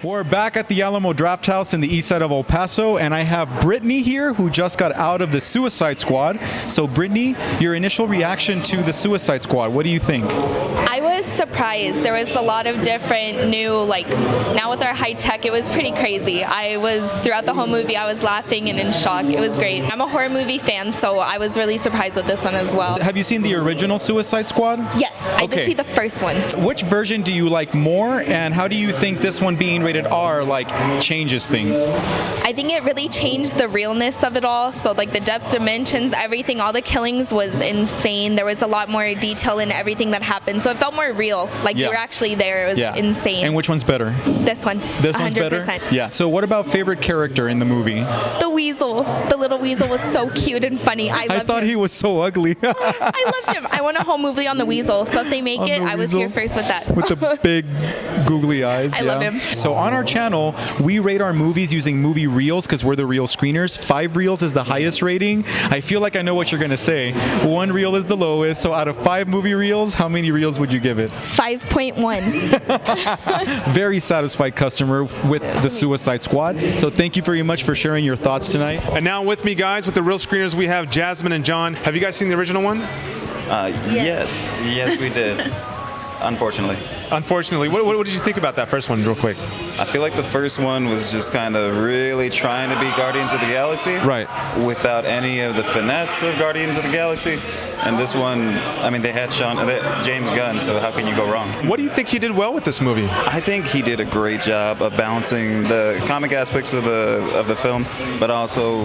We're back at the Alamo Drafthouse in the east side of El Paso, and I have Brittany here who just got out of the Suicide Squad. So Brittany, your initial reaction to the Suicide Squad, what do you think? I was surprised. There was a lot of different new, now with our high tech, it was pretty crazy. Throughout the whole movie, I was laughing and in shock. It was great. I'm a horror movie fan, so I was really surprised with this one as well. Have you seen the original Suicide Squad? Yes, I did see the first one. Which version do you like more, and how do you think this one being rated R changes things? I think it really changed the realness of it all. So the depth dimensions, everything, all the killings was insane. There was a lot more detail in everything that happened. So it felt more real. You were actually there. It was insane. And which one's better? This one. This one's 100%. Better? Yeah. So what about favorite character in the movie? The weasel. The little weasel was so cute and funny. I thought he was so ugly. I loved him. I want a whole movie on the weasel. So if they make it, I was here first with that. With the big googly eyes. I love him. So on our channel, we rate our movies using movie reels because we're the real screeners. 5 reels is the highest rating. I feel like I know what you're going to say. 1 reel is the lowest. So out of 5 movie reels, how many reels would you give it? 5.1. Very satisfied customer with the Suicide Squad. So thank you very much for sharing your thoughts tonight. And now with me, guys, with the real screeners, we have Jasmine and John. Have you guys seen the original one? Yes. Yes, we did. Unfortunately. What did you think about that first one, real quick? I feel like the first one was just kind of really trying to be Guardians of the Galaxy. Right. Without any of the finesse of Guardians of the Galaxy. And this one, they had James Gunn, so how can you go wrong? What do you think he did well with this movie? I think he did a great job of balancing the comic aspects of the film, but also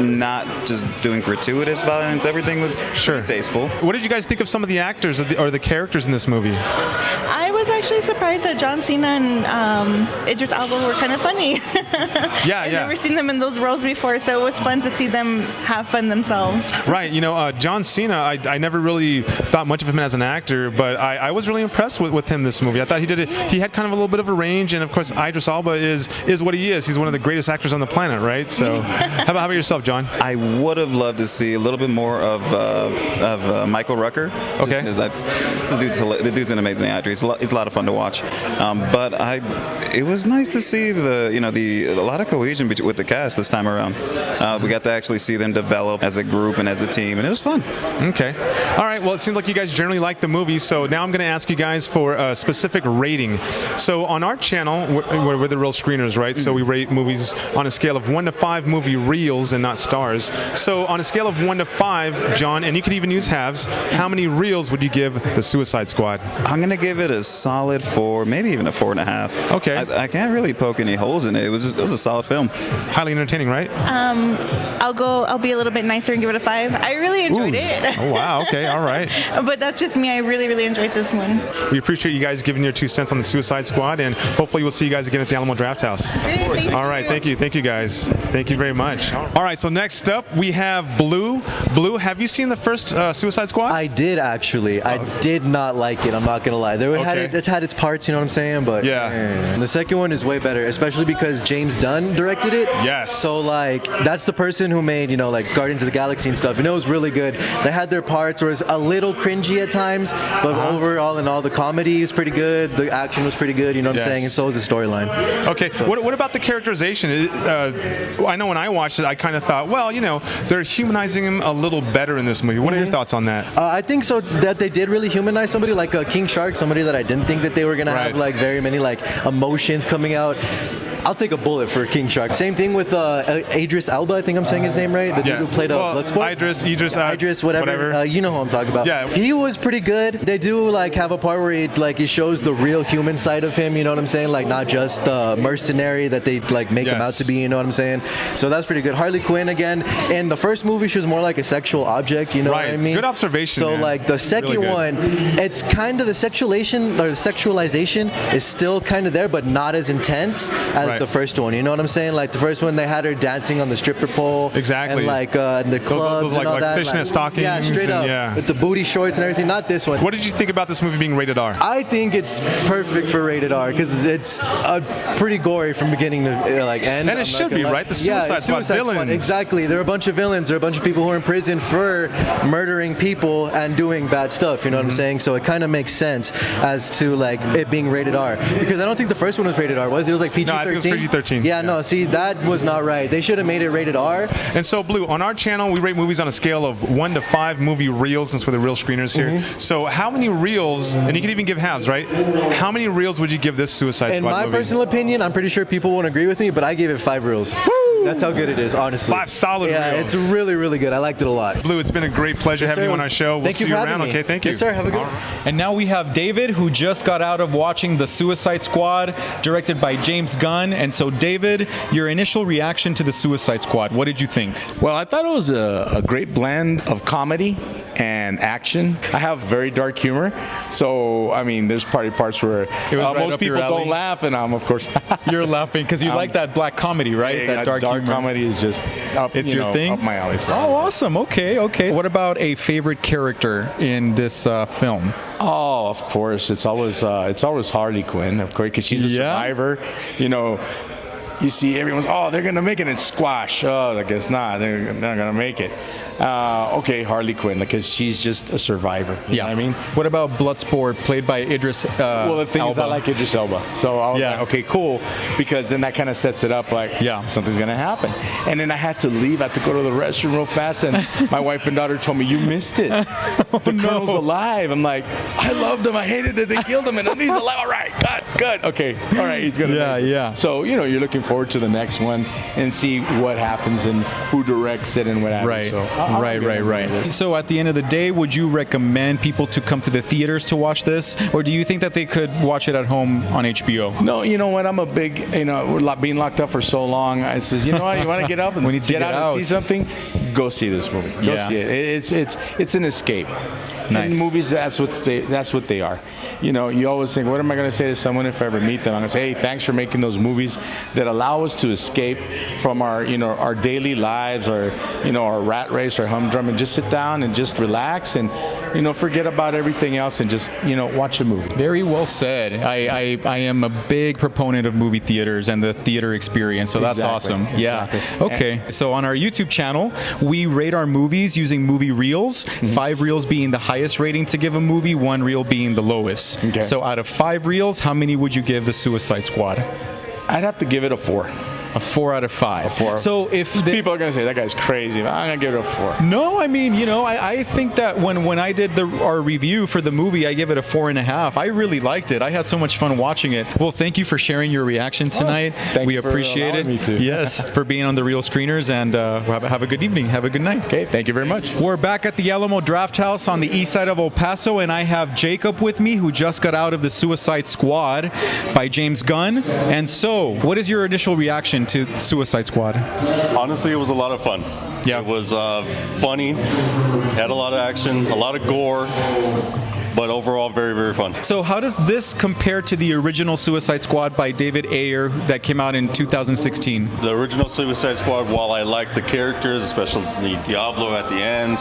not just doing gratuitous violence. Everything was tasteful. What did you guys think of some of the actors or the characters in this movie? I was actually surprised that John Cena and Idris Elba were kind of funny. I've never seen them in those roles before, so it was fun to see them have fun themselves. Right. John Cena, I never really thought much of him as an actor, but I was really impressed with him this movie. I thought he did it. He had kind of a little bit of a range, and of course, Idris Elba is what he is. He's one of the greatest actors on the planet, right? So, how about yourself, John? I would have loved to see a little bit more of Michael Rooker. Okay. The dude's an amazing actor. He's a lot of fun to watch. But it was nice to see a lot of cohesion with the cast this time around. We got to actually see them develop as a group and as a team, and it was fun. Okay. All right. Well, it seems like you guys generally like the movie, so now I'm going to ask you guys for a specific rating. So on our channel, we're the real screeners, right? So we rate movies on a scale of 1 to 5 movie reels and not stars. So on a scale of 1 to 5, John, and you could even use halves, how many reels would you give the Suicide Squad? I'm going to give it a solid 4, maybe even a 4.5. Okay. I can't really poke any holes in it. It was a solid film. Highly entertaining, right? I'll be a little bit nicer and give it a 5. I really enjoyed it. Oh, wow. Okay. All right. But that's just me. I really, really enjoyed this one. We appreciate you guys giving your 2 cents on the Suicide Squad, and hopefully we'll see you guys again at the Alamo Drafthouse. All right. Thank you. Thank you, guys. Thank you very much. All right. So next up, we have Blue. Blue, have you seen the first Suicide Squad? I did, actually. I did not like it. I'm not going to lie. It's had its parts, you know what I'm saying? But yeah. The second one is way better, especially because James Gunn directed it. Yes. So, that's the person who made, Guardians of the Galaxy and stuff. And it was really good. They had their parts where it was a little cringy at times, but overall in all, the comedy is pretty good. The action was pretty good, you know what I'm saying? And so was the storyline. Okay. So. What about the characterization? I know when I watched it, I kind of thought, well, they're humanizing him a little better in this movie. What are your thoughts on that? I think so that they did really humanize somebody like King Shark, somebody that I didn't think that they were going to have very many emotions coming out. I'll take a bullet for King Shark. Same thing with Idris Elba, I think I'm saying his name right? The dude who played Bloodsport? Idris, whatever. You know who I'm talking about. Yeah. He was pretty good. They do have a part where it shows the real human side of him, you know what I'm saying? Not just the mercenary that they make him out to be, you know what I'm saying? So that's pretty good. Harley Quinn again. In the first movie, she was more like a sexual object, you know what I mean? Good observation. So the second one, it's kind of the sexualization is still kind of there, but not as intense as Right. the first one. You know what I'm saying? Like the first one, they had her dancing on the stripper pole. Exactly. And like in the clubs those and all like that. fishnet stockings. Yeah, straight up. Yeah. With the booty shorts and everything. Not this one. What did you think about this movie being rated R? I think it's perfect for rated R because it's pretty gory from beginning to end. And it should be, right? The Suicide Squad villains. Exactly. There are a bunch of villains. There are a bunch of people who are in prison for murdering people and doing bad stuff. You know what I'm saying? So it kind of makes sense as to like it being rated R. Because I don't think the first one was rated R, was it? It was like PG-13. No, I think it was PG-13. Yeah, no. See, that was not right. They should have made it rated R. And so, Blue, on our channel, we rate movies on a scale of 1 to 5 movie reels, since we're the real screeners here. So how many reels, and you can even give halves, right? How many reels would you give this Suicide Squad movie? In my personal opinion, I'm pretty sure people won't agree with me, but I gave it 5 reels. That's how good it is, honestly. 5 solid reels. Yeah, it's really, really good. I liked it a lot. Blue, it's been a great pleasure having you on our show. We'll see you around. Okay, thank you. Yes, sir. Have a good one. And now we have David, who just got out of watching The Suicide Squad, directed by James Gunn. And so, David, your initial reaction to The Suicide Squad, what did you think? Well, I thought it was a great blend of comedy and action. I have very dark humor, so I mean, there's probably parts where most people don't laugh, and I'm of course you're laughing because you like that black comedy, right? Yeah, that dark humor. comedy is just up, it's your thing. Up my alley. So. Oh, awesome. Okay. What about a favorite character in this film? Oh, of course, it's always Harley Quinn, of course, because she's a survivor. You see everyone's, they're going to make it in squash. Oh, I guess not. They're not going to make it. Okay, Harley Quinn, because she's just a survivor. You know what I mean? What about Bloodsport, played by Idris Well, the thing Elba? is, I like Idris Elba. So I was like, okay, cool, because then that kind of sets it up like something's going to happen. And then I had to leave. I had to go to the restroom real fast, and my wife and daughter told me, you missed it. The Colonel's alive. I'm like, I loved him. I hated that they killed him, and then he's alive. All right, good. Okay, all right, he's going to make it. So, you're looking forward to the next one and see what happens and who directs it and what happens. Right. So, Right. So at the end of the day, would you recommend people to come to the theaters to watch this, or do you think that they could watch it at home on HBO? No, you know what? I'm a big, being locked up for so long. I says, you know what? You want to get up and get out and see something? Go see this movie. Go see it. It's an escape. Nice. And movies, that's what they are. You always think, what am I going to say to someone if I ever meet them? I'm going to say, hey, thanks for making those movies that allow us to escape from our daily lives, or our rat race or humdrum, and just sit down and just relax and forget about everything else and just watch a movie. Very well said. I am a big proponent of movie theaters and the theater experience, so that's awesome. Exactly. Yeah. Okay. So on our YouTube channel, we rate our movies using movie reels. 5 reels being the highest rating to give a movie, 1 reel being the lowest. Okay. So out of 5 reels, how many would you give The Suicide Squad? I'd have to give it a 4. A 4 out of 5. A 4. So if people are going to say that guy's crazy, but I'm going to give it a 4. No, I mean, I think that when I did our review for the movie, I give it a 4.5. I really liked it. I had so much fun watching it. Well, thank you for sharing your reaction tonight. We appreciate it. Me to. Yes, for being on the Real Screeners, and have a good evening. Have a good night. Okay, thank you very much. We're back at the Alamo Drafthouse on the east side of El Paso, and I have Jacob with me, who just got out of The Suicide Squad by James Gunn. And so, what is your initial reaction to Suicide Squad? Honestly, it was a lot of fun. Yeah. It was funny, had a lot of action, a lot of gore, but overall very, very fun. So how does this compare to the original Suicide Squad by David Ayer that came out in 2016? The original Suicide Squad, while I liked the characters, especially Diablo at the end,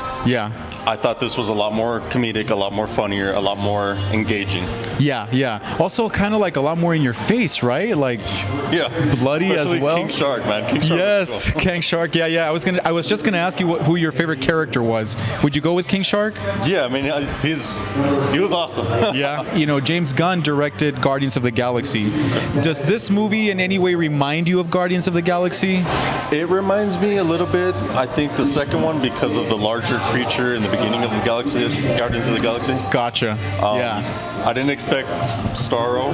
I thought this was a lot more comedic, a lot more funnier, a lot more engaging. Yeah. Also, kind of like a lot more in your face, right? Like, bloody especially as well. King Shark, man. King Shark. Yes, cool. King Shark. Yeah. I was just gonna ask you who your favorite character was. Would you go with King Shark? Yeah, I mean, he was awesome. Yeah. James Gunn directed Guardians of the Galaxy. Does this movie in any way remind you of Guardians of the Galaxy? It reminds me a little bit. I think the second one, because of the larger creature in the beginning of the Galaxy, Guardians of the Galaxy. Gotcha. I didn't expect Starro,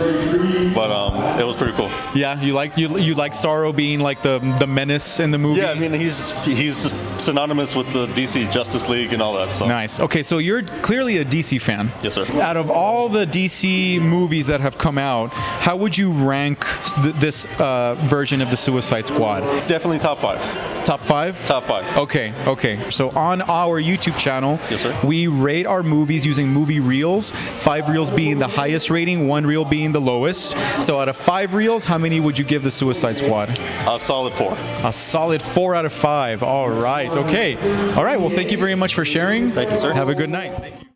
but it was pretty cool. Yeah, you like Starro being like the menace in the movie? Yeah, I mean he's synonymous with the DC Justice League and all that. So. Nice. Okay, so you're clearly a DC fan. Yes, sir. Out of all the DC movies that have come out, how would you rank this version of the Suicide Squad? Definitely top 5. Top 5? Top 5. Okay. So on our YouTube channel, yes, sir, we rate our movies using movie reels. 5 reels being the highest rating, 1 reel being the lowest. So out of 5 reels, how many would you give the Suicide Squad? A solid 4. A solid 4 out of 5. All right. Okay. All right. Well, thank you very much for sharing. Thank you, sir. Have a good night. Thank you.